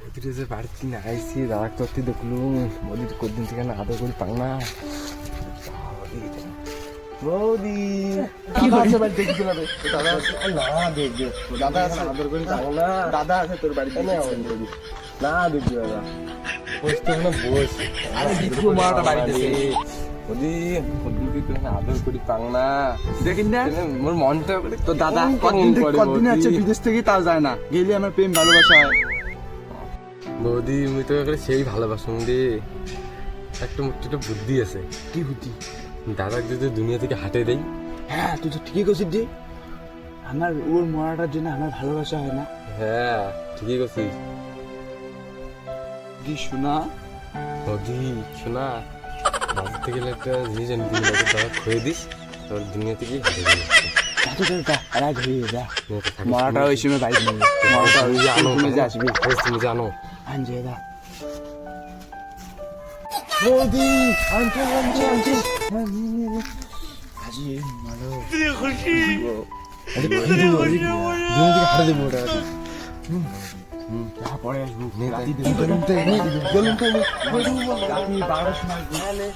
যে বাড়িতে না আইসি দাদা করতে দেখলু বৌদি কদিন থেকে না আদর করি পাং না বৌদি দাদা আছে বাড়ি দেখতে যাবে দাদা আছে না দেখবে দাদা আছে আদর করি পাং না দাদা আছে তোর বাড়িতে না দেখবি দাদা বসতে না বস আরে দেখবো মাটা বাড়িতে বৌদি কদিন থেকে আদর করি পাং না দেখিন না মোর মনটা তো দাদা কতদিন আছে বিদেশ থেকে তাও যায় না গেলে আমার প্রেম ভালোবাসা হয় বৌদি মুই তো সেই ভালোবাসুন রে একটা মুক্তিটা বুদ্ধি আছে কি বুদ্ধি দাদাকে যদি দুনিয়া থেকে হাঁটে দেই হ্যাঁ তুই তো ঠিকই করছিস যে আমার ওর মরাটার জন্য আমার ভালোবাসা হয় না হ্যাঁ ঠিকই করছিস কি শোনা বৌদি শোনা বাজার থেকে গেলে একটা জিনিস আনি দিন দাদা খুঁয়ে দিস তোর দুনিয়া থেকে হাঁটে দিবি এত দরকার আর ঘুরিয়ে যা মরাটা ওই সময় বাইক নেই মরাটা ওই তুমি যে আসবি তুমি জানো আনজে দা বৌদি আনছে আনছে আনছে আজি মালো খুশি দুনিয়া থেকে হাঁটে দেবো ওটা যা পরে আসবো রাতি কি বলুন তো বলুন তো রাতি 12 সময় ঘুমালে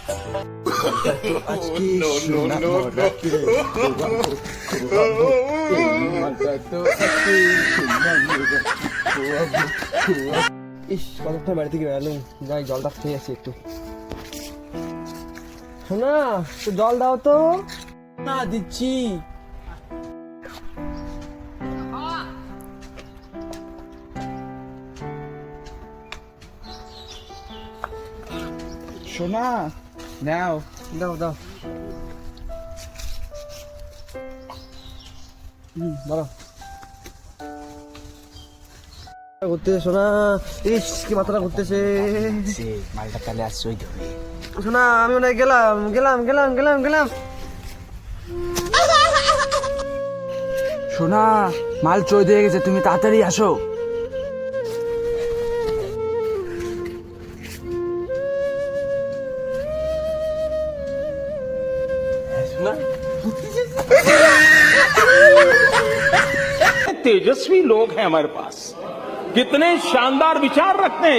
আজকে ইস কতক্ষণ বাড়ি থেকে বেরোলাম যাই জলটা খেয়ে আসি একটু শোনা তো জল দাও তো না দিচ্ছি সোনা নাও দাও দাও বলো ঘুরতেছে শোনা ইস কি মাথাটা ঘুরতেছে মালটা তাহলে আসছে ওই ধরে শোনা আমি মনে হয় গেলাম সোনা মাল চই দিয়ে গেছে তুমি তাড়াতাড়ি আসো শোনা तेजस्वी लोग हैं हमारे पास कितने शानदार विचार रखते हैं